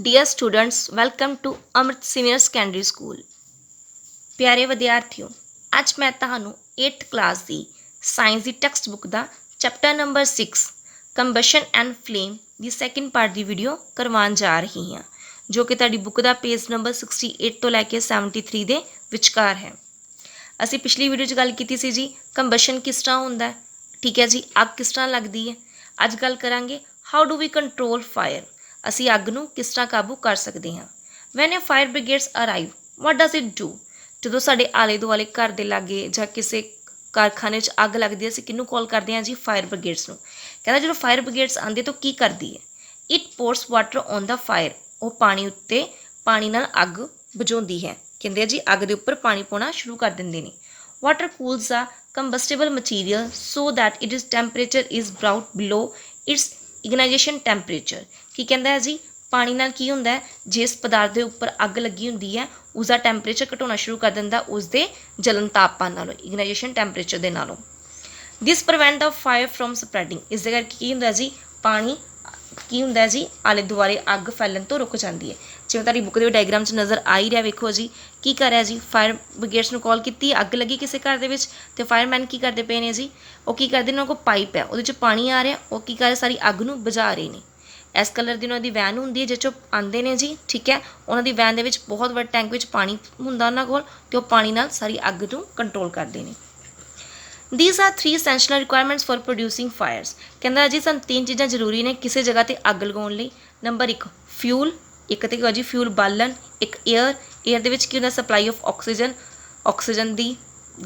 Dear students, welcome to Amrit Senior Secondary School. ਪਿਆਰੇ ਵਿਦਿਆਰਥੀਓ, ਅੱਜ ਮੈਂ ਤੁਹਾਨੂੰ 8th class the science the text book the chapter number 6 combustion and flame the second part the video ਕਰਵਾਉਣ ਜਾ ਰਹੀ ਹਾਂ, ਜੋ ਕਿ ਤੁਹਾਡੀ ਬੁੱਕ ਦਾ ਪੇਜ ਨੰਬਰ 68 ਤੋਂ ਲੈ ਕੇ 73 ਦੇ ਵਿਚਕਾਰ ਹੈ। ਅਸੀਂ ਪਿਛਲੀ ਵੀਡੀਓ 'ਚ ਗੱਲ ਕੀਤੀ ਸੀ ਜੀ ਕੰਬਸ਼ਨ ਕਿਸ ਤਰ੍ਹਾਂ ਹੁੰਦਾ ਹੈ, ਠੀਕ ਹੈ ਜੀ, ਅੱਗ ਕਿਸ ਤਰ੍ਹਾਂ ਲੱਗਦੀ ਹੈ। ਅੱਜ ਗੱਲ ਕਰਾਂਗੇ how do we control fire, ਅਸੀਂ ਅੱਗ ਨੂੰ ਕਿਸ ਤਰ੍ਹਾਂ ਕਾਬੂ ਕਰ ਸਕਦੇ ਹਾਂ। When a fire brigades arrive, what does it do. ਜਦੋਂ ਸਾਡੇ ਆਲੇ ਦੁਆਲੇ ਘਰ ਦੇ ਲਾਗੇ ਜਾਂ ਕਿਸੇ ਕਾਰਖਾਨੇ 'ਚ ਅੱਗ ਲੱਗਦੀ ਹੈ, ਅਸੀਂ ਕਿਹਨੂੰ ਕਾਲ ਕਰਦੇ ਹਾਂ ਜੀ, ਫਾਇਰ ਬ੍ਰਿਗੇਡਸ ਨੂੰ। ਕਹਿੰਦਾ ਜਦੋਂ ਫਾਇਰ ਬ੍ਰਿਗੇਡਸ ਆਉਂਦੇ ਤਾਂ ਕੀ ਕਰਦੀ ਹੈ, it Porus water on the fire, ਉਹ ਪਾਣੀ ਉੱਤੇ ਪਾਣੀ ਨਾਲ ਅੱਗ ਬੁਝਾਉਂਦੀ ਹੈ। ਕਹਿੰਦੇ ਆ ਜੀ ਅੱਗ ਦੇ ਉੱਪਰ ਪਾਣੀ ਪਾਉਣਾ ਸ਼ੁਰੂ ਕਰ ਦਿੰਦੇ ਨੇ। Water cools the combustible material so that it is temperature is brought below its ignition temperature. ਕੀ ਕਹਿੰਦਾ ਹੈ ਜੀ, ਪਾਣੀ ਨਾਲ ਕੀ ਹੁੰਦਾ ਹੈ, ਜਿਸ ਪਦਾਰਥ ਦੇ ਉੱਪਰ ਅੱਗ ਲੱਗੀ ਹੁੰਦੀ ਹੈ ਉਸਦਾ ਟੈਂਪਰੇਚਰ ਘਟਾਉਣਾ ਸ਼ੁਰੂ ਕਰ ਦਿੰਦਾ ਉਸਦੇ ਜਲਨ ਤਾਪਮਾਨ ਨਾਲੋਂ, ਇਗਨਾਈਜੇਸ਼ਨ ਟੈਂਪਰੇਚਰ ਦੇ ਨਾਲੋਂ। This prevent the fire from spreading, ਇਸ ਦੇ ਕਰਕੇ ਕੀ ਹੁੰਦਾ ਜੀ, ਪਾਣੀ ਕੀ ਹੁੰਦਾ ਜੀ, ਆਲੇ ਦੁਆਲੇ ਅੱਗ ਫੈਲਣ ਤੋਂ ਰੁਕ ਜਾਂਦੀ ਹੈ। ਜਿਵੇਂ ਤੁਹਾਡੀ ਬੁੱਕ ਦੇ ਡਾਇਗਰਾਮ 'ਚ ਨਜ਼ਰ ਆ ਹੀ ਰਿਹਾ, ਵੇਖੋ ਜੀ ਕੀ ਕਰ ਰਿਹਾ ਜੀ, ਫਾਇਰ ਬ੍ਰਿਗੇਡਸ ਨੂੰ ਕਾਲ ਕੀਤੀ, ਅੱਗ ਲੱਗੀ ਕਿਸੇ ਘਰ ਦੇ ਵਿੱਚ, ਤੇ ਫਾਇਰਮੈਨ ਕੀ ਕਰਦੇ ਪਏ ਨੇ ਜੀ, ਉਹ ਕੀ ਕਰਦੇ ਨੇ, ਉਹਨਾਂ ਕੋਲ ਪਾਈਪ ਹੈ, ਉਹਦੇ 'ਚ ਪਾਣੀ ਆ ਰਿਹਾ, ਉਹ ਕੀ ਕਰ ਰਹੇ, ਸਾਰੀ ਅੱਗ ਨੂੰ ਬੁਝਾ ਰਹੇ ਨੇ। ਇਸ ਕਲਰ ਦੀ ਉਹਨਾਂ ਦੀ ਵੈਨ ਹੁੰਦੀ ਹੈ ਜਿਸ 'ਚੋਂ ਆਉਂਦੇ ਨੇ ਜੀ, ਠੀਕ ਹੈ। ਉਹਨਾਂ ਦੀ ਵੈਨ ਦੇ ਵਿੱਚ ਬਹੁਤ ਵੱਡੇ ਟੈਂਕ ਵਿੱਚ ਪਾਣੀ ਹੁੰਦਾ ਉਹਨਾਂ ਕੋਲ, ਅਤੇ ਉਹ ਪਾਣੀ ਨਾਲ ਸਾਰੀ ਅੱਗ ਨੂੰ ਕੰਟਰੋਲ ਕਰਦੇ ਨੇ। These are 3 essential requirements for producing fires। ਕਹਿੰਦਾ ਜੀ ਸਾਨੂੰ 3 ਚੀਜ਼ਾਂ ਜ਼ਰੂਰੀ ਨੇ ਕਿਸੇ ਜਗ੍ਹਾ 'ਤੇ ਅੱਗ ਲਗਾਉਣ ਲਈ। ਨੰਬਰ 1 ਫਿਊਲ, ਇੱਕ ਤੇ ਜੀ ਫਿਊਲ ਬਾਲਣ, ਇੱਕ ਏਅਰ ਦੇ ਵਿੱਚ ਕੀ ਹੁੰਦਾ, ਸਪਲਾਈ ਆਫ ਆਕਸੀਜਨ ਦੀ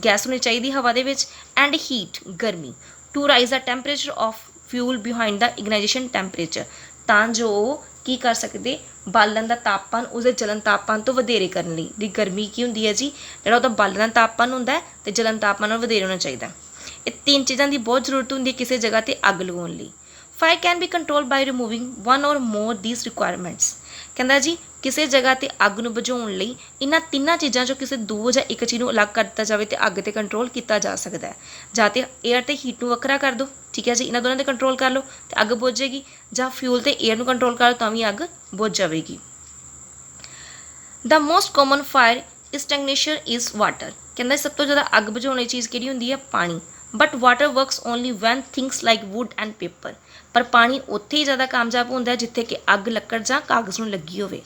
ਗੈਸ ਹੋਣੀ ਚਾਹੀਦੀ ਹਵਾ ਦੇ ਵਿੱਚ, ਐਂਡ ਹੀਟ ਗਰਮੀ, to rise the temperature of fuel behind the ignition temperature, ਤਾਂ ਜੋ ਕੀ ਕਰ ਸਕਦੇ, ਬਾਲਣ ਦਾ ਤਾਪਮਾਨ ਉਸਦੇ ਜਲਨ ਤਾਪਮਾਨ ਤੋਂ ਵਧੇਰੇ ਕਰਨ ਲਈ। ਦੀ ਗਰਮੀ ਕੀ ਹੁੰਦੀ ਹੈ ਜੀ, ਜਿਹੜਾ ਉਹਦਾ ਬਾਲਣ ਦਾ ਤਾਪਮਾਨ ਹੁੰਦਾ ਹੈ ਅਤੇ ਜਲਨ ਤਾਪਮਾਨ ਨਾਲ ਵਧੇਰੇ ਹੋਣਾ ਚਾਹੀਦਾ। ਇਹ 3 ਚੀਜ਼ਾਂ ਦੀ ਬਹੁਤ ਜ਼ਰੂਰਤ ਹੁੰਦੀ ਹੈ ਕਿਸੇ ਜਗ੍ਹਾ 'ਤੇ ਅੱਗ ਲਗਾਉਣ ਲਈ। Fire can be control by removing 1 or more ਦੀਸ requirements. ਕਹਿੰਦਾ ਜੀ ਕਿਸੇ ਜਗ੍ਹਾ 'ਤੇ ਅੱਗ ਨੂੰ ਬੁਝਾਉਣ ਲਈ ਇਹਨਾਂ 3 ਚੀਜ਼ਾਂ 'ਚੋਂ ਕਿਸੇ 2 ਜਾਂ 1 ਚੀਜ਼ ਨੂੰ ਅਲੱਗ ਕਰ ਦਿੱਤਾ ਜਾਵੇ ਅਤੇ ਅੱਗ 'ਤੇ ਕੰਟਰੋਲ ਕੀਤਾ ਜਾ ਸਕਦਾ ਹੈ। ਜਾਂ ਤਾਂ ਏਅਰ ਅਤੇ ਹੀਟ ਨੂੰ ਵੱਖਰਾ ਕਰ ਦਿਓ, ਠੀਕ ਹੈ ਜੀ, ਇਹਨਾਂ ਦੋਨਾਂ 'ਤੇ ਕੰਟਰੋਲ ਕਰ ਲਓ ਅਤੇ ਅੱਗ ਬੁਝ ਜਾਏਗੀ, ਜਾਂ ਫਿਊਲ ਅਤੇ ਏਅਰ ਨੂੰ ਕੰਟਰੋਲ ਕਰ ਲਓ ਤਾਂ ਵੀ ਅੱਗ ਬੁਝ ਜਾਵੇਗੀ। The most common fire extinguisher is water. ਕਹਿੰਦਾ ਸਭ ਤੋਂ ਜ਼ਿਆਦਾ ਅੱਗ ਬੁਝਾਉਣ ਵਾਲੀ ਚੀਜ਼ ਕਿਹੜੀ ਹੁੰਦੀ ਹੈ, ਪਾਣੀ। But water works only when things like wood and paper. ਪਰ ਪਾਣੀ ਉੱਥੇ ਹੀ ਜ਼ਿਆਦਾ ਕਾਮਯਾਬ ਹੁੰਦਾ ਜਿੱਥੇ ਕਿ ਅੱਗ ਲੱਕੜ ਜਾਂ ਕਾਗਜ਼ ਨੂੰ ਲੱਗੀ ਹੋਵੇ।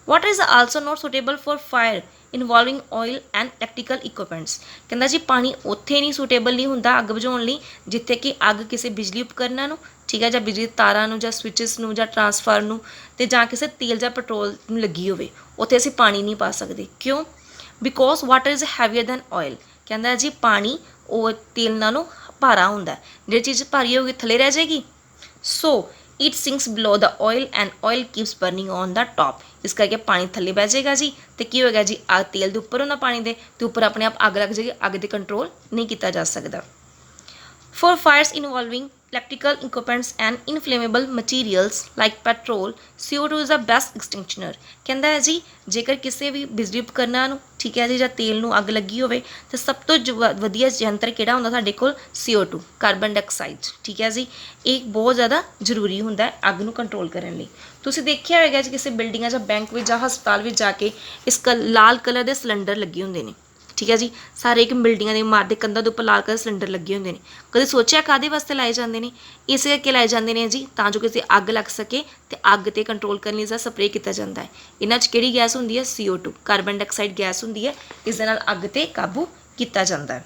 Water is also not suitable for fire involving oil and electrical equipments. ਕਹਿੰਦਾ ਜੀ ਪਾਣੀ ਉੱਥੇ ਨਹੀਂ ਸੂਟੇਬਲ ਨਹੀਂ ਹੁੰਦਾ ਅੱਗ ਬੁਝਾਉਣ ਲਈ ਜਿੱਥੇ ਕਿ ਅੱਗ ਕਿਸੇ ਬਿਜਲੀ ਉਪਕਰਨਾਂ ਨੂੰ, ਠੀਕ ਹੈ, ਜਾਂ ਬਿਜਲੀ ਤਾਰਾਂ ਨੂੰ, ਜਾਂ ਸਵਿਚਸ ਨੂੰ, ਜਾਂ ਟਰਾਂਸਫਾਰ ਨੂੰ, ਅਤੇ ਜਾਂ ਕਿਸੇ ਤੇਲ ਜਾਂ ਪੈਟਰੋਲ ਨੂੰ ਲੱਗੀ ਹੋਵੇ, ਉੱਥੇ ਅਸੀਂ ਪਾਣੀ ਨਹੀਂ ਪਾ ਸਕਦੇ। ਕਿਉਂ? Because water is heavier than oil. ਕਹਿੰਦਾ ਜੀ ਪਾਣੀ ਉਹ ਤੇਲ ਨਾਲੋਂ ਭਾਰਾ ਹੁੰਦਾ, ਜਿਹੜੀ ਚੀਜ਼ ਭਾਰੀ ਹੋਊਗੀ ਥੱਲੇ ਰਹਿ ਜਾਏਗੀ। So it sinks below the oil and oil keeps burning on the top. ਇਸ ਕਰਕੇ ਪਾਣੀ ਥੱਲੇ ਬਹਿ ਜਾਏਗਾ ਜੀ, ਅਤੇ ਕੀ ਹੋਏਗਾ ਜੀ, ਤੇਲ ਦੇ ਉੱਪਰ ਹੁੰਦਾ ਪਾਣੀ ਦੇ, ਅਤੇ ਉੱਪਰ ਆਪਣੇ ਆਪ ਅੱਗ ਲੱਗ ਜਾਏਗੀ, ਅੱਗ ਦੇ ਕੰਟਰੋਲ ਨਹੀਂ ਕੀਤਾ ਜਾ ਸਕਦਾ। For fires involving electrical equipments and inflammable materials like petrol, CO2 is the best extinguisher। ਕਹਿੰਦਾ ਹੈ ਜੀ ਜੇਕਰ ਕਿਸੇ ਵੀ ਬਿਜਲੀ ਉਪਕਰਨਾਂ ਨੂੰ, ਠੀਕ ਹੈ ਜੀ, ਜਾਂ ਤੇਲ ਨੂੰ ਅੱਗ ਲੱਗੀ ਹੋਵੇ ਤਾਂ ਸਭ ਤੋਂ ਵਧੀਆ ਯੰਤਰ ਕਿਹੜਾ ਹੁੰਦਾ ਸਾਡੇ ਕੋਲ, CO2 ਕਾਰਬਨ ਡਾਈਆਕਸਾਈਡ, ਠੀਕ ਹੈ ਜੀ। ਇਹ ਬਹੁਤ ਜ਼ਿਆਦਾ ਜ਼ਰੂਰੀ ਹੁੰਦਾ ਹੈ ਅੱਗ ਨੂੰ ਕੰਟਰੋਲ ਕਰਨ ਲਈ। ਤੁਸੀਂ ਦੇਖਿਆ ਹੋਵੇਗਾ ਜੀ ਕਿਸੇ ਬਿਲਡਿੰਗਾਂ ਜਾਂ ਬੈਂਕ ਵਿੱਚ ਜਾਂ ਹਸਪਤਾਲ ਵਿੱਚ ਜਾ ਕੇ ਇਸ ਲਾਲ ਕਲਰ ਦੇ ਸਿਲੰਡਰ ਲੱਗੇ ਹੁੰਦੇ ਨੇ, ਠੀਕ ਹੈ ਜੀ, ਸਾਰੇ ਇੱਕ ਬਿਲਡਿੰਗਾਂ ਦੇ ਇਮਾਰਤ ਦੇ ਕੰਧਾਂ ਦੇ ਉੱਪਰ ਲਾਲ ਕਲਰ ਸਿਲੰਡਰ ਲੱਗੇ ਹੁੰਦੇ ਨੇ। ਕਦੇ ਸੋਚਿਆ ਕਾਹਦੇ ਵਾਸਤੇ ਲਾਏ ਜਾਂਦੇ ਨੇ? ਇਸੇ ਕਰਕੇ ਲਾਏ ਜਾਂਦੇ ਨੇ ਜੀ ਤਾਂ ਜੋ ਕਿਸੇ ਅੱਗ ਲੱਗ ਸਕੇ ਅਤੇ ਅੱਗ 'ਤੇ ਕੰਟਰੋਲ ਕਰਨ ਲਈ ਇਸਦਾ ਸਪਰੇਅ ਕੀਤਾ ਜਾਂਦਾ ਹੈ। ਇਹਨਾਂ 'ਚ ਕਿਹੜੀ ਗੈਸ ਹੁੰਦੀ ਹੈ, CO2 ਕਾਰਬਨ ਡਾਈਆਕਸਾਈਡ ਗੈਸ ਹੁੰਦੀ ਹੈ। ਇਸ ਦੇ ਨਾਲ ਅੱਗ 'ਤੇ ਕਾਬੂ ਕੀਤਾ ਜਾਂਦਾ ਹੈ।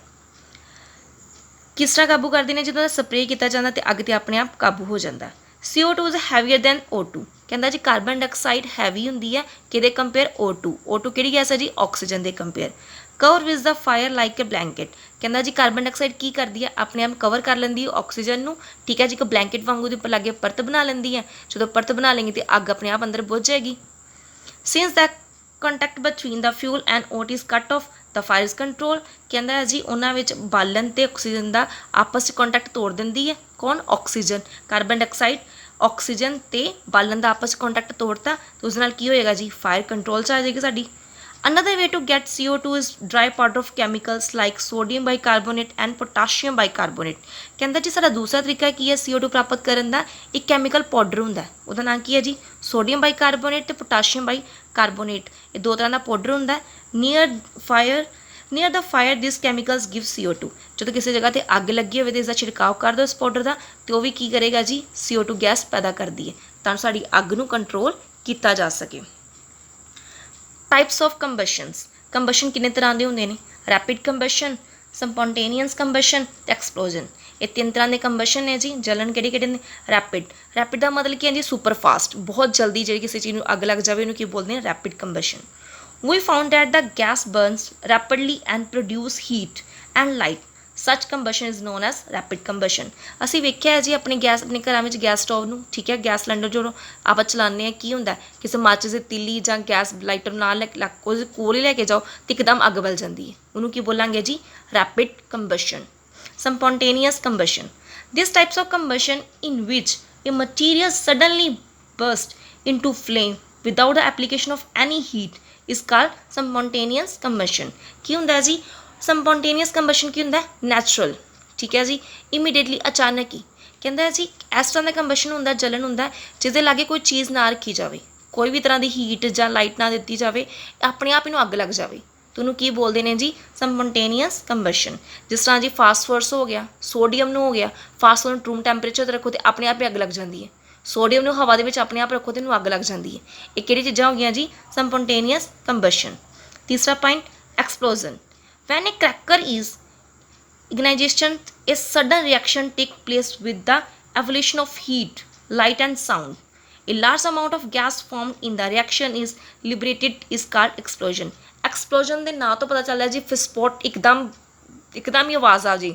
ਕਿਸ ਤਰ੍ਹਾਂ ਕਾਬੂ ਕਰਦੇ ਨੇ? ਜਦੋਂ ਸਪਰੇਅ ਕੀਤਾ ਜਾਂਦਾ ਅਤੇ ਅੱਗ 'ਤੇ ਆਪਣੇ ਆਪ ਕਾਬੂ ਹੋ ਜਾਂਦਾ। CO2 is heavier then O2। ਕਹਿੰਦਾ ਜੀ ਕਾਰਬਨ ਡਾਈਆਕਸਾਈਡ ਹੈਵੀ ਹੁੰਦੀ ਹੈ ਕਿਹਦੇ ਕੰਪੇਅਰ, O2 ਕਿਹੜੀ ਗੈਸ ਹੈ ਜੀ, ਆਕਸੀਜਨ ਦੇ compare. Cover with the fire like a blanket. ਕਹਿੰਦਾ ਜੀ ਕਾਰਬਨ ਡਾਈਆਕਸਾਈਡ ਕੀ ਕਰਦੀ ਹੈ, ਆਪਣੇ ਆਪ ਕਵਰ ਕਰ ਲੈਂਦੀ ਹੈ ਆਕਸੀਜਨ ਨੂੰ, ਠੀਕ ਹੈ ਜੀ, ਇੱਕ ਬਲੈਂਕਟ ਵਾਂਗੂ ਦੇ ਉੱਪਰ ਲਾਗੇ ਪਰਤ ਬਣਾ ਲੈਂਦੀ ਹੈ। ਜਦੋਂ ਪਰਤ ਬਣਾ ਲੇਂਗੀ ਤਾਂ ਅੱਗ ਆਪਣੇ ਆਪ ਅੰਦਰ ਬੁਝ ਜਾਏਗੀ। Since the contact between the fuel and oat is cut off the fire is control. ਕਹਿੰਦਾ ਜੀ ਉਹਨਾਂ ਵਿੱਚ ਬਾਲਣ ਅਤੇ ਆਕਸੀਜਨ ਦਾ ਆਪਸ 'ਚ ਕੰਟੈਕਟ ਤੋੜ ਦਿੰਦੀ ਹੈ। ਕੌਣ? ਆਕਸੀਜਨ। ਕਾਰਬਨ ਡਾਈਆਕਸਾਈਡ ਆਕਸੀਜਨ ਅਤੇ ਬਾਲਣ ਦਾ ਆਪਸ 'ਚ ਕੰਟੈਕਟ ਤੋੜਤਾ ਤਾਂ ਉਸ ਨਾਲ ਕੀ ਹੋਏਗਾ ਜੀ, ਫਾਇਰ ਕੰਟਰੋਲ 'ਚ ਆ ਜਾਏਗੀ ਸਾਡੀ। Another way to get CO2 is dry powder of chemicals like sodium bicarbonate and potassium bicarbonate। कहता जी सारा दूसरा तरीका की है CO2 प्राप्त करने का, एक कैमिकल पाउडर होंगे, उसका नाम की है जी सोडियम बाइकार्बोनेट तो पोटाशियम बाइकार्बोनेट। ये दो तरह का पाउडर होंगे। Near the fire this chemicals give CO2। जो किसी जगह पर अग लगी हो इसका छिड़काव कर दो इस पाउडर का, तो वह भी की करेगा जी CO2 गैस पैदा करती है, ताकि साड़ी अग नूं कंट्रोल किया जा सके। टाइप्स ऑफ कंबशन किन्ने तरह के होंगे ने? रैपिड कंबशन, स्पॉन्टेनियस कंबशन ते एक्सप्लोजन। ये तीन तरह के कंबशन ने जी। जलन किहड़े ने? रैपिड का मतलब क्या है जी? सुपर फास्ट, बहुत जल्दी जी किसी चीज़ अग लग जाए उन्होंने की बोलते हैं rapid combustion. We found that the gas burns rapidly and produce heat and light, such combustion is known as rapid combustion. असी वेख्या है जी अपने घर में गैस स्टोव नूं, ठीक है, गैस सिलेंडर जो आप चलाने की होंगे, किसी माचिस की तीली या गैस लाइटर नाल कोल ही लैके जाओ तो एकदम अग बल जाती है, उन्होंने की बोलांगे जी rapid combustion. Spontaneous combustion, this types of combustion in which a material suddenly burst into flame without the application of any heat is called spontaneous combustion. की होंदा जी? स्पॉन्टेनियस कंबशन की होंदा? नैचुरल, ठीक है जी, इमीडिएटली अचानक ही। कहता है जी इस तरह का कंबशन होंदा, जलन होंदा जिसके लागे कोई चीज़ ना रखी जाए, कोई भी तरह की हीट या लाइट ना दी जाए, अपने आप इनू अग लग जाए, तो उन्होंने की बोलते हैं जी स्पॉन्टेनियस कंबशन। जिस तरह जी फास्फोरस हो गया, सोडियम हो गया, फास्फोरस रूम टैंपरेचर पर रखो तो अपने आप ही अग लग जाती है, सोडियम नूं हवा दे अपने आप रखो तो इनू अग लग जाती है। ये किहड़ी चीज़ां हो गई जी? Spontaneous combustion. तीसरा point explosion. When a cracker is ignition, a sudden reaction takes place with the evolution of heat, light and sound. A large amount of gas formed in the reaction is liberated is called explosion. Explosion ਦੇ ਨਾਂ ਤੋਂ ਪਤਾ ਚੱਲਦਾ ਜੀ ਵਿਸਫੋਟ, ਇੱਕਦਮ ਹੀ ਆਵਾਜ਼ ਆ ਜੀ।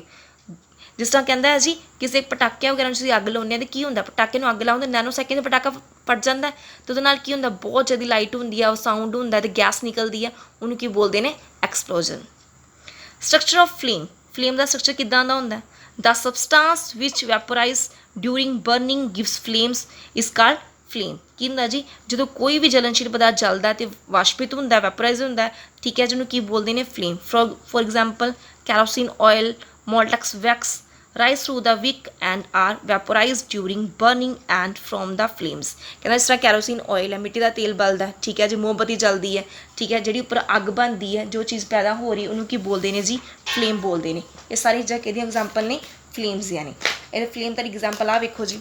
ਜਿਸ ਤਰ੍ਹਾਂ ਕਹਿੰਦਾ ਹੈ ਜੀ ਕਿਸੇ ਪਟਾਕਿਆਂ ਵਗੈਰਾ ਨੂੰ ਤੁਸੀਂ ਅੱਗ ਲਾਉਂਦੇ ਹੋ ਤਾਂ ਕੀ ਹੁੰਦਾ? ਪਟਾਕੇ ਨੂੰ ਅੱਗ ਲਾਉਂਦੇ ਨੈਨੋ ਸੈਕਿੰਡ ਦੇ ਪਟਾਕਾ ਫਟ ਜਾਂਦਾ ਤੇ ਉਹਦੇ ਨਾਲ ਕੀ ਹੁੰਦਾ? ਬਹੁਤ ਜ਼ਿਆਦਾ ਲਾਈਟ ਹੁੰਦੀ ਆ, ਉਹ ਸਾਊਂਡ ਹੁੰਦਾ ਤੇ ਗੈਸ ਨਿਕਲਦੀ ਆ, ਉਹਨੂੰ ਕੀ ਬੋਲਦੇ ਨੇ? ਐਕਸਪਲੋਜਨ। स्ट्रक्चर ऑफ फ्लेम का स्ट्रक्चर किदां दा हुंदा? The substance which vaporise during burning gives flames is called flame. की हुंदा जी? जो कोई भी जलनशील पदार्थ जलदा तो वाष्पित हुंदा, वैपोराइज हुंदा, ठीक है, जिन्होंने की बोलते हैं flame. For example kerosene oil, molten wax rise through the wick and are vaporized during burning and from the flames। कहना इस तरह कैरोसिन ऑयल है, मिट्टी का तेल बलदा, ठीक है जी, मोमबत्ती जलती है, ठीक है, जी उपर अग बनती है, जो चीज़ पैदा हो रही उन्होंने की बोलते हैं जी फ्लेम बोलते हैं। ये सारी चीज़ां कि एग्जाम्पल ने फ्लेम्स दियां ने। ये फ्लेम का एग्जाम्पल आ वेखो जी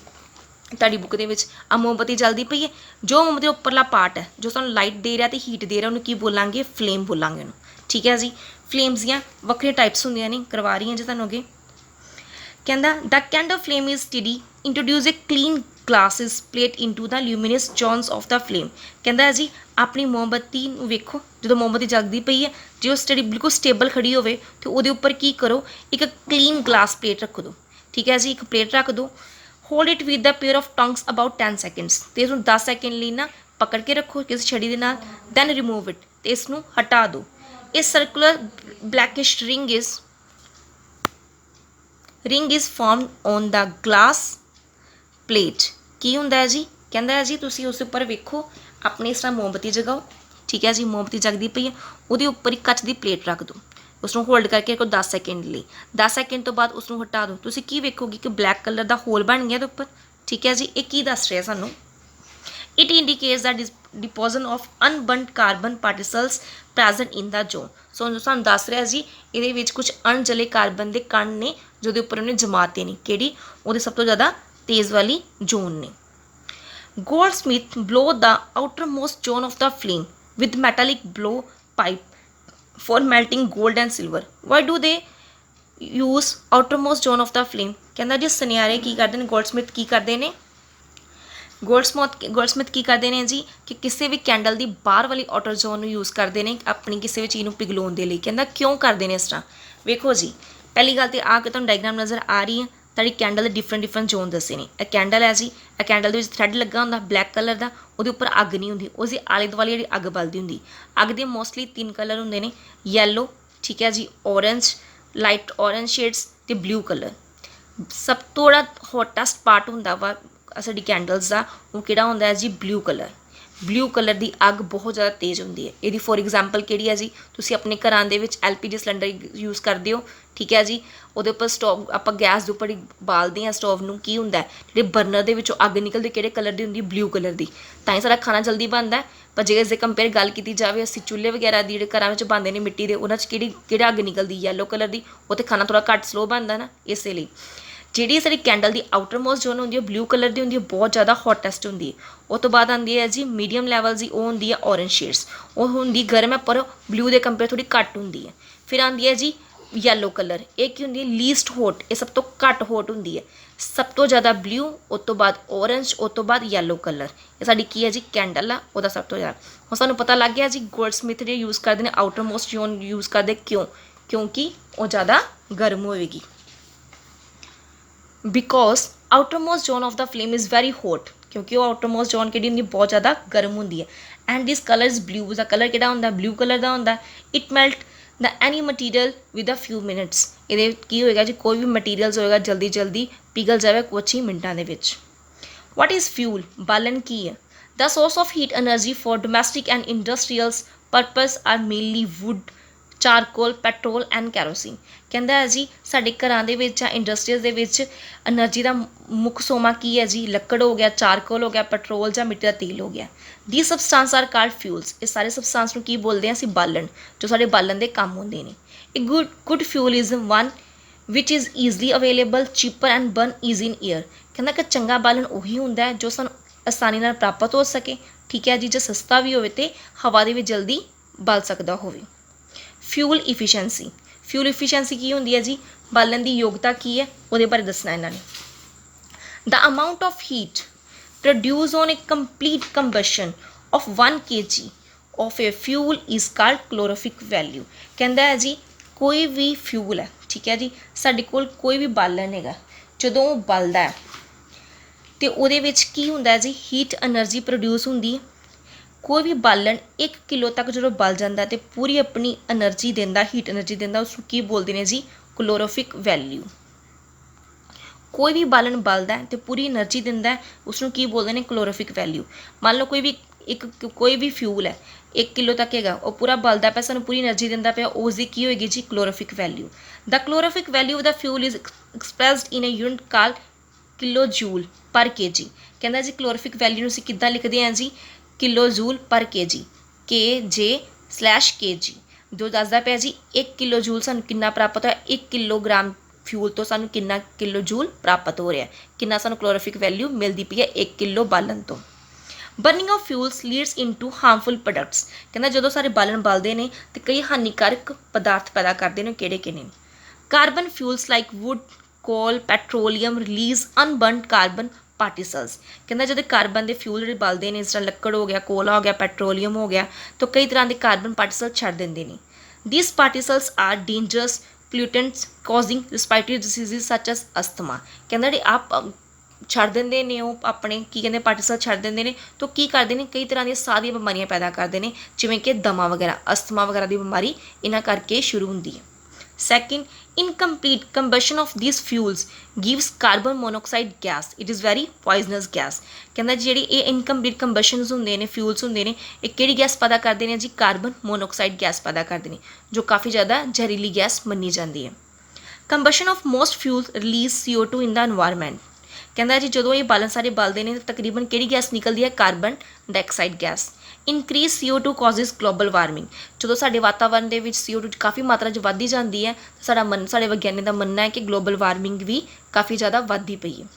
ਤੁਹਾਡੀ बुक के आ मोमबत्ती जलती पई है, जो मोमबत्ती उपरला पार्ट है जो सानूं लाइट दे रहा तो हीट दे रहा उन्होंने की बोलांगे? फ्लेम बोलांगे उन्होंने, ठीक है जी। फ्लेम्स दियां वक्रियां टाइप्स होंदियां ने, करवा रही हैं जी तुहानूं अगे। कहता the candle flame is study introduce a clean glasses plate into the luminous zones of the flame. कहता है जी अपनी मोमबत्ती वेखो, जो मोमबत्ती जगती पई है, जो स्टडी बिल्कुल स्टेबल खड़ी होवे तो वो उपर की करो, एक क्लीन ग्लास प्लेट रख दो, ठीक है जी, एक प्लेट रख दो। Hold it with the pair of tongues about 10 seconds, तो इसमें 10 सेकेंड लिए ना पकड़ के रखो किसी छड़ी के नाल, दैन रिमूव इट, तो इसनूं हटा दो। इस circular blackish ring is formed on the glass plate. की होंदा है जी? कहता है जी तुसी उस उपर वेखो, अपने इस तरह मोमबत्ती जगाओ, ठीक है जी, मोमबत्ती जगती पई है, वो उपर एक कच की प्लेट रख दो, उसनूं होल्ड करके रखो 10 सेकेंड लिए। 10 सेकेंड तो बाद उसनूं हटा दो, तुसी की वेखोगे कि ब्लैक कलर का होल बन गया उपर, ठीक है जी। ये की दस रहा सानूं? It indicates the deposition of unburned carbon particles present in the zone. So सानूं दस रहा जी ये कुछ अणजले कार्बन के कण ने जो उपर उन्हें जमाते ने, कि वो सब तो ज़्यादा तेज़ वाली जोन ने। Gold Smith blow the outer most zone of the flame with metallic blow pipe for melting gold and silver. Why do they use outer most zone of the flame? कहता जी सुनियारे की करते हैं, गोल्ड स्मिथ की करते हैं, Goldsmith की करते हैं जी कि किसी भी कैंडल की बाहर वाली आउटर जोन यूज़ करते हैं अपनी किसी भी चीज़ को पिघलाने के लिए। कहता क्यों करते हैं इस तरह? वेखो जी पहली गल तो आके तुहानूं डायग्राम नज़र आ रही है, ताड़ी कैंडल के डिफरेंट जोन दसे ने। यह कैंडल है जी, यह कैंडल के थ्रैड लगा होंदा ब्लैक कलर का, वो उपर अग नहीं होंदी, उसके आले दुआले जी अग बलदी होंदी। अग के मोस्टली 3 कलर होंदे ने, येलो, ठीक है जी, ऑरेंज, लाइट ऑरेंज शेड्स ते ब्लू कलर। सब तो हॉटेस्ट पार्ट होंदा वा साडी कैंडल्स का वो किहड़ा होंदा है जी? Blue colour. ਬਲੂ ਕਲਰ ਦੀ ਅੱਗ ਬਹੁਤ ਜ਼ਿਆਦਾ ਤੇਜ਼ ਹੁੰਦੀ ਹੈ। ਇਹਦੀ ਫੋਰ ਐਗਜ਼ਾਮਪਲ ਕਿਹੜੀ ਹੈ ਜੀ, ਤੁਸੀਂ ਆਪਣੇ ਘਰਾਂ ਦੇ ਵਿੱਚ LPG ਸਿਲੰਡਰ ਯੂਜ਼ ਕਰਦੇ ਹੋ, ਠੀਕ ਹੈ ਜੀ। ਉਹਦੇ ਉੱਪਰ ਸਟੋਵ ਆਪਾਂ ਗੈਸ ਦੇ ਉੱਪਰ ਹੀ ਬਾਲਦੇ ਹਾਂ ਸਟੋਵ ਨੂੰ, ਕੀ ਹੁੰਦਾ ਜਿਹੜੇ ਬਰਨਰ ਦੇ ਵਿੱਚੋਂ ਅੱਗ ਨਿਕਲਦੀ ਕਿਹੜੇ ਕਲਰ ਦੀ ਹੁੰਦੀ, ਬਲੂ ਕਲਰ ਦੀ, ਤਾਂ ਹੀ ਸਾਡਾ ਖਾਣਾ ਜਲਦੀ ਬਣਦਾ। ਪਰ ਜੇ ਇਸ ਦੇ ਕੰਪੇਅਰ ਗੱਲ ਕੀਤੀ ਜਾਵੇ ਅਸੀਂ ਚੁੱਲ੍ਹੇ ਵਗੈਰਾ ਦੀ ਜਿਹੜੇ ਘਰਾਂ ਵਿੱਚ ਬਣਦੇ ਨੇ ਮਿੱਟੀ ਦੇ, ਉਹਨਾਂ 'ਚ ਕਿਹੜਾ ਅੱਗ ਨਿਕਲਦੀ, ਯੈਲੋ ਕਲਰ ਦੀ, ਉਹ 'ਤੇ ਖਾਣਾ ਥੋੜ੍ਹਾ ਘੱਟ ਸਲੋ ਬਣਦਾ ਨਾ। ਇਸੇ ਲਈ ਜਿਹੜੀ ਸਾਡੀ ਕੈਂਡਲ ਦੀ ਆਊਟਰ ਮੋਸਟ ਜ਼ੋਨ ਹੁੰਦੀ ਹੈ ਬਲੂ ਕਲਰ ਦੀ ਹੁੰਦੀ ਹੈ, ਬਹੁਤ ਜ਼ਿਆਦਾ ਹੌਟੈਸਟ ਹੁੰਦੀ ਹੈ। ਉਹ ਤੋਂ ਬਾਅਦ ਆਉਂਦੀ ਹੈ ਜੀ ਮੀਡੀਅਮ ਲੈਵਲ ਦੀ, ਉਹ ਹੁੰਦੀ ਹੈ ਔਰੇਂਜ ਸ਼ੇਡਸ, ਉਹ ਹੁੰਦੀ ਗਰਮ ਹੈ ਪਰ ਬਲੂ ਦੇ ਕੰਪੇਅਰ ਥੋੜ੍ਹੀ ਘੱਟ ਹੁੰਦੀ ਹੈ। ਫਿਰ ਆਉਂਦੀ ਹੈ ਜੀ ਯੈਲੋ ਕਲਰ, ਇਹ ਕੀ ਹੁੰਦੀ ਹੈ ਲੀਸਟ ਹੌਟ, ਇਹ ਸਭ ਤੋਂ ਘੱਟ ਹੌਟ ਹੁੰਦੀ ਹੈ। ਸਭ ਤੋਂ ਜ਼ਿਆਦਾ ਬਲੂ, ਉਸ ਤੋਂ ਬਾਅਦ ਔਰੇਂਜ, ਉਸ ਤੋਂ ਬਾਅਦ ਯੈਲੋ ਕਲਰ, ਇਹ ਸਾਡੀ ਕੀ ਹੈ ਜੀ ਕੈਂਡਲ ਆ, ਉਹਦਾ ਸਭ ਤੋਂ ਜ਼ਿਆਦਾ। ਹੁਣ ਸਾਨੂੰ ਪਤਾ ਲੱਗ ਗਿਆ ਜੀ ਗੋਲਡਸਮਿਥ ਜਿਹੜੇ ਯੂਜ਼ ਕਰਦੇ ਨੇ ਆਊਟਰ ਮੋਸਟ ਜ਼ੋਨ ਯੂਜ਼ ਕਰਦੇ ਕਿਉਂ, ਕਿਉਂਕਿ ਉਹ ਜ਼ਿਆਦਾ ਗਰਮ ਹੋਵੇਗੀ। Because outermost zone of the flame is very hot, ਕਿਉਂਕਿ ਉਹ ਆਊਟਰਮੋਸਟ ਜ਼ੋਨ ਕਿਹੜੀ ਹੁੰਦੀ ਬਹੁਤ ਜ਼ਿਆਦਾ ਗਰਮ ਹੁੰਦੀ ਹੈ। And this colour is blue, ਦਾ ਕਲਰ ਕਿਹੜਾ ਹੁੰਦਾ ਬਲੂ ਕਲਰ ਦਾ ਹੁੰਦਾ। It melt the any material with a few minutes, ਇਹਦੇ ਕੀ ਹੋਏਗਾ ਜੀ ਕੋਈ ਵੀ ਮਟੀਰੀਅਲਸ ਹੋਏਗਾ ਜਲਦੀ ਜਲਦੀ ਪਿਘਲ ਜਾਵੇ ਕੁਛ ਹੀ ਮਿੰਟਾਂ ਦੇ ਵਿੱਚ। ਵਾਟ ਇਜ਼ ਫਿਊਲ, ਬਾਲਣ ਕੀ ਹੈ। The source of heat energy for domestic and industrials purpose are mainly wood, charcoal, petrol and kerosene. ਕਹਿੰਦਾ ਹੈ ਜੀ ਸਾਡੇ ਘਰਾਂ ਦੇ ਵਿੱਚ ਜਾਂ ਇੰਡਸਟਰੀਜ਼ ਦੇ ਵਿੱਚ ਐਨਰਜੀ ਦਾ ਮੁੱਖ ਸੋਮਾ ਕੀ ਹੈ ਜੀ, ਲੱਕੜ ਹੋ ਗਿਆ, ਚਾਰਕੋਲ ਹੋ ਗਿਆ, ਪੈਟਰੋਲ ਜਾਂ ਮਿੱਟੀ ਦਾ ਤੇਲ ਹੋ ਗਿਆ। ਦੀ ਸਬਸਟਾਂਸ ਆਰ ਕਾਲਡ ਫਿਊਲਸ, ਇਹ ਸਾਰੇ ਸਬਸਟਾਂਸ ਨੂੰ ਕੀ ਬੋਲਦੇ ਹਾਂ ਅਸੀਂ ਬਾਲਣ, ਜੋ ਸਾਡੇ ਬਾਲਣ ਦੇ ਕੰਮ ਹੁੰਦੇ ਨੇ। ਇਹ good fuel is one which is easily available, cheaper and burn easy in air. ਕਹਿੰਦਾ ਕਿ ਚੰਗਾ ਬਾਲਣ ਉਹੀ ਹੁੰਦਾ ਹੈ ਜੋ ਸਾਨੂੰ ਆਸਾਨੀ ਨਾਲ ਪ੍ਰਾਪਤ ਹੋ ਸਕੇ, ਠੀਕ ਹੈ ਜੀ, ਜੋ ਸਸਤਾ ਵੀ ਹੋਵੇ ਅਤੇ ਹਵਾ ਦੇ ਵਿੱਚ ਜਲਦੀ ਬਲ ਸਕਦਾ ਹੋਵੇ। ਫਿਊਲ ਇਫੀਸ਼ੈਂਸੀ, ਫਿਊਲ ਇਫੀਸ਼ੈਂਸੀ ਕੀ ਹੁੰਦੀ ਹੈ ਜੀ, ਬਾਲਣ ਦੀ ਯੋਗਤਾ ਕੀ ਹੈ ਉਹਦੇ ਬਾਰੇ ਦੱਸਣਾ ਇਹਨਾਂ ਨੇ। The amount of heat produce on a complete combustion of 1 kg of a fuel is called calorific value. ਕਹਿੰਦਾ ਹੈ ਜੀ ਕੋਈ ਵੀ ਫਿਊਲ ਹੈ, ਠੀਕ ਹੈ ਜੀ, ਸਾਡੇ ਕੋਲ ਕੋਈ ਵੀ ਬਾਲਣ ਹੈਗਾ, ਜਦੋਂ ਉਹ ਬਲਦਾ ਹੈ ਅਤੇ ਉਹਦੇ ਵਿੱਚ ਕੀ ਹੁੰਦਾ ਜੀ ਹੀਟ ਐਨਰਜੀ ਪ੍ਰੋਡਿਊਸ ਹੁੰਦੀ ਹੈ। ਕੋਈ ਵੀ ਬਾਲਣ 1 ਕਿਲੋ ਤੱਕ ਜਦੋਂ ਬਲ ਜਾਂਦਾ ਅਤੇ ਪੂਰੀ ਆਪਣੀ ਐਨਰਜੀ ਦਿੰਦਾ, ਹੀਟ ਐਨਰਜੀ ਦਿੰਦਾ, ਉਸਨੂੰ ਕੀ ਬੋਲਦੇ ਨੇ ਜੀ ਕਲੋਰੀਫਿਕ ਵੈਲਿਊ। ਕੋਈ ਵੀ ਬਾਲਣ ਬਲਦਾ ਅਤੇ ਪੂਰੀ ਐਨਰਜੀ ਦਿੰਦਾ, ਉਸਨੂੰ ਕੀ ਬੋਲਦੇ ਨੇ ਕਲੋਰੀਫਿਕ ਵੈਲਿਊ। ਮੰਨ ਲਓ ਕੋਈ ਵੀ ਫਿਊਲ ਹੈ 1 ਕਿਲੋ ਤੱਕ ਹੈਗਾ, ਉਹ ਪੂਰਾ ਬਲਦਾ ਪਿਆ, ਸਾਨੂੰ ਪੂਰੀ ਐਨਰਜੀ ਦਿੰਦਾ ਪਿਆ, ਉਸ ਦੀ ਕੀ ਹੋਏਗੀ ਜੀ calorific value. The calorific value of the fuel is expressed in a unit call kilo joule per kg। ਕਹਿੰਦਾ ਜੀ ਕਲੋਰੀਫਿਕ ਵੈਲਿਊ ਨੂੰ ਅਸੀਂ ਕਿੱਦਾਂ ਲਿਖਦੇ ਹਾਂ ਜੀ kilo joule per kg, K/kg, ਜੋ ਦੱਸਦਾ ਪਿਆ ਜੀ 1 ਕਿਲੋ ਜੂਲ ਸਾਨੂੰ ਕਿੰਨਾ ਪ੍ਰਾਪਤ ਹੋਇਆ, 1 ਕਿਲੋਗ੍ਰਾਮ ਫਿਊਲ ਤੋਂ ਸਾਨੂੰ ਕਿੰਨਾ ਕਿਲੋ ਜੂਲ ਪ੍ਰਾਪਤ ਹੋ ਰਿਹਾ, ਕਿੰਨਾ ਸਾਨੂੰ ਕਲੋਰੀਫਿਕ ਵੈਲਿਊ ਮਿਲਦੀ ਪਈ ਹੈ 1 ਕਿਲੋ ਬਾਲਣ ਤੋਂ। Burning of fuels leads into harmful products. ਕਹਿੰਦਾ ਜਦੋਂ ਸਾਰੇ ਬਾਲਣ ਬਲਦੇ ਨੇ ਤੇ ਕਈ ਹਾਨੀਕਾਰਕ ਪਦਾਰਥ ਪੈਦਾ ਕਰਦੇ ਨੇ, ਕਿਹੜੇ ਕਿਹੜੇ। ਕਾਰਬਨ ਫਿਊਲਸ ਲਾਈਕ ਵੁੱਡ, ਕੋਲ, ਪੈਟਰੋਲੀਅਮ ਰਿਲੀਜ਼ ਅਨਬਰਨਡ ਕਾਰਬਨ ਪਾਰਟੀਕਲਸ। ਕਹਿੰਦਾ ਜਦੋਂ ਕਾਰਬਨ ਦੇ ਫਿਊਲ ਜਿਹੜੇ ਬਲਦੇ ਨੇ, ਜਿਸ ਤਰ੍ਹਾਂ ਲੱਕੜ ਹੋ ਗਿਆ, ਕੋਲਾ ਹੋ ਗਿਆ, ਪੈਟਰੋਲੀਅਮ ਹੋ ਗਿਆ, ਤਾਂ ਕਈ ਤਰ੍ਹਾਂ ਦੇ ਕਾਰਬਨ ਪਾਰਟੀਕਲ ਛੱਡ ਦਿੰਦੇ ਨੇ। These particles are dangerous pollutants causing respiratory diseases such as asthma। ਕਹਿੰਦਾ ਜਿਹੜੇ ਆਪ ਛੱਡ ਦਿੰਦੇ ਨੇ ਉਹ ਆਪਣੇ ਕੀ ਕਹਿੰਦੇ ਪਾਰਟੀਕਲ ਛੱਡ ਦਿੰਦੇ ਨੇ, ਤਾਂ ਕੀ ਕਰਦੇ ਨੇ ਕਈ ਤਰ੍ਹਾਂ ਦੀਆਂ ਸਾਹ ਦੀਆਂ ਬਿਮਾਰੀਆਂ ਪੈਦਾ ਕਰਦੇ ਨੇ, ਜਿਵੇਂ ਕਿ ਦਮਾ ਵਗੈਰਾ, ਅਸਥਮਾ ਵਗੈਰਾ ਦੀ ਬਿਮਾਰੀ ਇਹਨਾਂ ਕਰਕੇ ਸ਼ੁਰੂ ਹੁੰਦੀ ਹੈ। Second, incomplete combustion of these fuels gives carbon monoxide gas, it is very poisonous gas. ਕਹਿੰਦਾ ਜਿਹੜੀ ਇਹ ਇਨਕੰਪਲੀਟ ਕੰਬਸ਼ਨਸ ਹੁੰਦੇ ਨੇ, ਫਿਊਲਸ ਹੁੰਦੇ ਨੇ, ਇਹ ਕਿਹੜੀ ਗੈਸ ਪੈਦਾ ਕਰਦੇ ਨੇ ਜੀ ਕਾਰਬਨ ਮੋਨੋਆਕਸਾਈਡ ਗੈਸ ਪੈਦਾ ਕਰਦੇ ਨੇ, ਜੋ ਕਾਫੀ ਜ਼ਿਆਦਾ ਜ਼ਹਿਰੀਲੀ ਗੈਸ ਮੰਨੀ ਜਾਂਦੀ ਹੈ। Combustion of most fuels release CO2 in the environment. ਕਹਿੰਦਾ ਜੀ ਜਦੋਂ ਇਹ ਬਾਲਣ ਸਾਰੇ ਬਲਦੇ ਨੇ ਤਾਂ ਤਕਰੀਬਨ ਕਿਹੜੀ ਗੈਸ ਨਿਕਲਦੀ ਹੈ carbon dioxide gas. Increase CO2 causes global warming. ਜਦੋਂ ਸਾਡੇ ਵਾਤਾਵਰਨ ਦੇ ਵਿੱਚ CO2 ਕਾਫੀ ਮਾਤਰਾ 'ਚ ਵੱਧਦੀ ਜਾਂਦੀ ਹੈ, ਸਾਡੇ ਵਿਗਿਆਨੀ ਦਾ ਮੰਨਣਾ ਹੈ ਕਿ ਗਲੋਬਲ ਵਾਰਮਿੰਗ ਵੀ ਕਾਫੀ ਜ਼ਿਆਦਾ ਵੱਧਦੀ ਪਈ ਹੈ।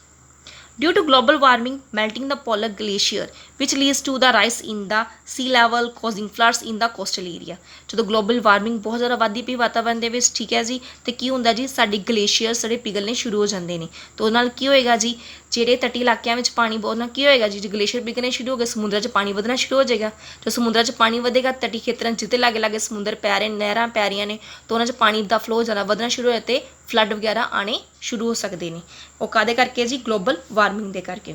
Due to global warming, melting the polar glacier, which leads to the rise in the sea level, causing floods in the coastal area। ਜਦੋਂ ਗਲੋਬਲ ਵਾਰਮਿੰਗ ਬਹੁਤ ਜ਼ਿਆਦਾ ਵੱਧਦੀ ਪਈ ਵਾਤਾਵਰਨ ਦੇ ਵਿੱਚ, ਠੀਕ ਹੈ ਜੀ, ਤੇ ਕੀ ਹੁੰਦਾ ਜੀ ਸਾਡੇ ਗਲੇਸ਼ੀਅਰਸ ਜਿਹੜੇ ਪਿਘਲਣੇ ਸ਼ੁਰੂ ਹੋ ਜਾਂਦੇ ਨੇ, ਤਾਂ ਉਹਦੇ ਨਾਲ ਕੀ ਹੋਏਗਾ ਜੀ ਜਿਹੜੇ ਤਟੀ ਇਲਾਕਿਆਂ ਵਿੱਚ ਪਾਣੀ ਬਹੁਤ ਨਾਲ ਕੀ ਹੋਏਗਾ ਜੀ, ਜੇ ਗਲੇਸ਼ੀਅਰ ਪਿਘਲਣੇ ਸ਼ੁਰੂ ਹੋ ਗਏ ਸਮੁੰਦਰਾਂ 'ਚ ਪਾਣੀ ਵਧਣਾ ਸ਼ੁਰੂ ਹੋ ਜਾਏਗਾ। ਜਦੋਂ ਸਮੁੰਦਰਾਂ 'ਚ ਪਾਣੀ ਵਧੇਗਾ ਤਟੀ ਖੇਤਰਾਂ ਜਿੱਥੇ ਲਾਗੇ ਲਾਗੇ ਸਮੁੰਦਰ ਪੈ ਰਹੇ, ਨਹਿਰਾਂ ਪੈ ਰਹੀਆਂ ਨੇ, ਤਾਂ ਉਹਨਾਂ 'ਚ ਪਾਣੀ ਦਾ ਫਲੋ ਜ਼ਿਆਦਾ ਵਧਣਾ ਸ਼ੁਰੂ ਹੋਇਆ ਅਤੇ ਫਲੱਡ ਵਗੈਰਾ ਆਉਣੇ ਸ਼ੁਰੂ ਹੋ ਸਕਦੇ ਨੇ। ਉਹ ਕਾਹਦੇ ਕਰਕੇ ਜੀ ਗਲੋਬਲ ਵਾਰਮਿੰਗ ਦੇ ਕਰਕੇ।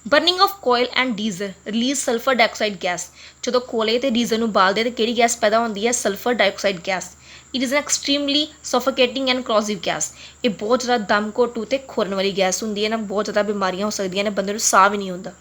Burning of coil and diesel release sulphur dioxide gas. ਜਦੋਂ ਕੋਲੇ ਅਤੇ ਡੀਜ਼ਲ ਨੂੰ ਬਾਲਦੇ ਤਾਂ ਕਿਹੜੀ ਗੈਸ ਪੈਦਾ ਹੁੰਦੀ ਹੈ sulphur dioxide gas. It is an extremely suffocating and corrosive gas. ਇਹ ਬਹੁਤ ਜ਼ਿਆਦਾ ਦਮ ਘੋਟੂ ਅਤੇ ਖੋਰਨ ਵਾਲੀ ਗੈਸ ਹੁੰਦੀ ਹੈ ਨਾ, ਬਹੁਤ ਜ਼ਿਆਦਾ ਬਿਮਾਰੀਆਂ ਹੋ ਸਕਦੀਆਂ ਨੇ, ਬੰਦੇ ਨੂੰ ਸਾਹ ਵੀ ਨਹੀਂ ਹੁੰਦਾ।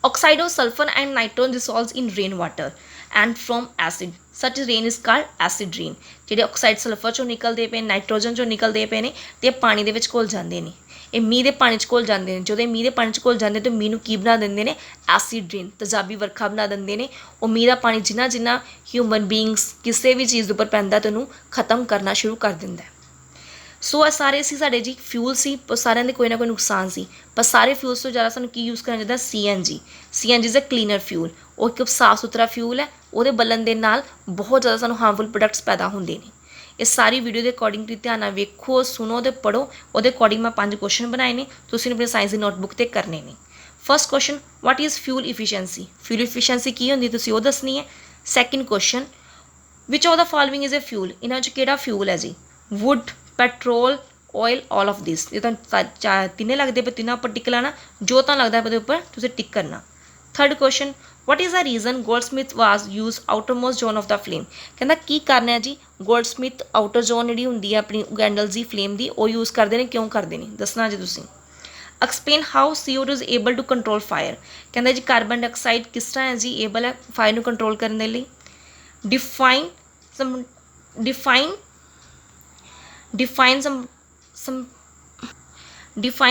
Oxide of sulfur and nitrogen dissolves in rainwater and from acid. Such rain is called acid rain. ਜਿਹੜੇ ਆਕਸਾਈਡ ਸਲਫਰ ਚੋਂ ਨਿਕਲਦੇ ਪਏ, ਨਾਈਟ੍ਰੋਜਨ ਚੋਂ ਨਿਕਲਦੇ ਪਏ ਨੇ ਤੇ ਪਾਣੀ ਦੇ ਵਿੱਚ ਘੁਲ ਜਾਂਦੇ ਨੇ, ਇਹ ਮੀਂਹ ਦੇ ਪਾਣੀ 'ਚ ਘੁਲ ਜਾਂਦੇ ਨੇ। ਜਦੋਂ ਇਹ ਮੀਂਹ ਦੇ ਪਾਣੀ 'ਚ ਘੁਲ ਜਾਂਦੇ ਤਾਂ ਮੀਂਹ ਨੂੰ ਕੀ ਬਣਾ ਦਿੰਦੇ ਨੇ? ਐਸਿਡ ਰੇਨ, ਤੇਜ਼ਾਬੀ ਵਰਖਾ ਬਣਾ ਦਿੰਦੇ ਨੇ। ਉਹ ਮੀਂਹ ਦਾ ਪਾਣੀ ਜਿੰਨਾ ਜਿੰਨਾ ਹਿਊਮਨ ਬੀਇੰਗਸ ਕਿਸੇ ਵੀ ਚੀਜ਼ ਦੇ ਉੱਪਰ ਪੈਂਦਾ ਤਾਂ ਉਹਨੂੰ ਖਤਮ ਕਰਨਾ ਸ਼ੁਰੂ ਕਰ ਦਿੰਦਾ। ਸੋ ਇਹ ਸਾਰੇ ਸੀ ਸਾਡੇ ਜੀ ਫਿਊਲ ਸੀ, ਸਾਰਿਆਂ ਦੇ ਕੋਈ ਨਾ ਕੋਈ ਨੁਕਸਾਨ ਸੀ, ਪਰ ਸਾਰੇ ਫਿਊਲਸ ਤੋਂ ਜ਼ਿਆਦਾ ਸਾਨੂੰ ਕੀ ਯੂਜ਼ ਕਰਨਾ ਚਾਹੀਦਾ? CNG। CNG is a cleaner fuel. ਉਹ ਇੱਕ ਸਾਫ ਸੁਥਰਾ ਫਿਊਲ ਹੈ, ਉਹਦੇ ਬਲਣ ਦੇ ਨਾਲ ਬਹੁਤ ਜ਼ਿਆਦਾ ਸਾਨੂੰ ਹਾਰਮਫੁਲ ਪ੍ਰੋਡਕਟਸ ਪੈਦਾ ਹੁੰਦੇ ਨੇ। ਇਹ ਸਾਰੀ ਵੀਡੀਓ ਦੇ ਅਕੋਰਡਿੰਗ ਤੁਸੀਂ ਧਿਆਨ ਨਾਲ ਵੇਖੋ, ਸੁਣੋ ਅਤੇ ਪੜ੍ਹੋ। ਉਹਦੇ ਅਕੋਰਡਿੰਗ ਮੈਂ 5 ਕੁਐਸਚਨ ਬਣਾਏ ਨੇ, ਤੁਸੀਂ ਆਪਣੀ ਸਾਇੰਸ ਦੀ ਨੋਟਬੁੱਕ 'ਤੇ ਕਰਨੇ ਨੇ। First question, what is fuel efficiency? Fuel efficiency ਕੀ ਹੁੰਦੀ ਤੁਸੀਂ ਉਹ ਦੱਸਣੀ ਹੈ। Second question, which of the following is a fuel? ਇਹਨਾਂ 'ਚ ਕਿਹੜਾ ਫਿਊਲ ਹੈ ਜੀ? Wood, petrol, oil, all of this. ਜੇ ਤੁਹਾਨੂੰ ਤਿੰਨੇ ਲੱਗਦੇ ਪਏ ਤਿੰਨਾਂ ਉੱਪਰ ਟਿਕ ਲਾਣਾ, ਜੋ ਤਾਂ ਲੱਗਦਾ ਉਹਦੇ ਉੱਪਰ ਤੁਸੀਂ ਟਿਕ ਕਰਨਾ। Third question, what is the reason goldsmith was used outermost zone of the flame? ਕਹਿੰਦਾ ਕੀ ਕਰਨਾ ਹੈ ਜੀ? ਗੋਲਡਸਮਿਥ ਆਊਟਰ ਜ਼ੋਨ ਜਿਹੜੀ ਹੁੰਦੀ ਹੈ ਆਪਣੀ ਕੈਂਡਲਸ ਦੀ ਫਲੇਮ ਦੀ, ਉਹ ਯੂਜ਼ ਕਰਦੇ ਨੇ, ਕਿਉਂ ਕਰਦੇ ਨੇ ਦੱਸਣਾ ਜੀ ਤੁਸੀਂ। Explain how CO2 is able to control fire? ਕਹਿੰਦਾ ਜੀ ਕਾਰਬਨ ਡਾਈਆਕਸਾਈਡ ਕਿਸ ਤਰ੍ਹਾਂ ਹੈ ਜੀ ਏਬਲ ਹੈ ਫਾਇਰ ਨੂੰ ਕੰਟਰੋਲ ਕਰਨ ਦੇ ਲਈ। Define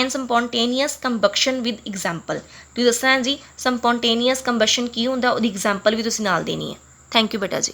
spontaneous combustion with example. ਤੁਸੀਂ ਦੱਸਣਾ ਜੀ ਸਪੋਂਟੇਨੀਅਸ ਕੰਬਸ਼ਨ ਕੀ ਹੁੰਦਾ, ਉਹਦੀ ਐਗਜ਼ਾਮਪਲ ਵੀ ਤੁਸੀਂ ਨਾਲ ਦੇਣੀ ਹੈ। ਥੈਂਕ ਯੂ ਬੇਟਾ ਜੀ।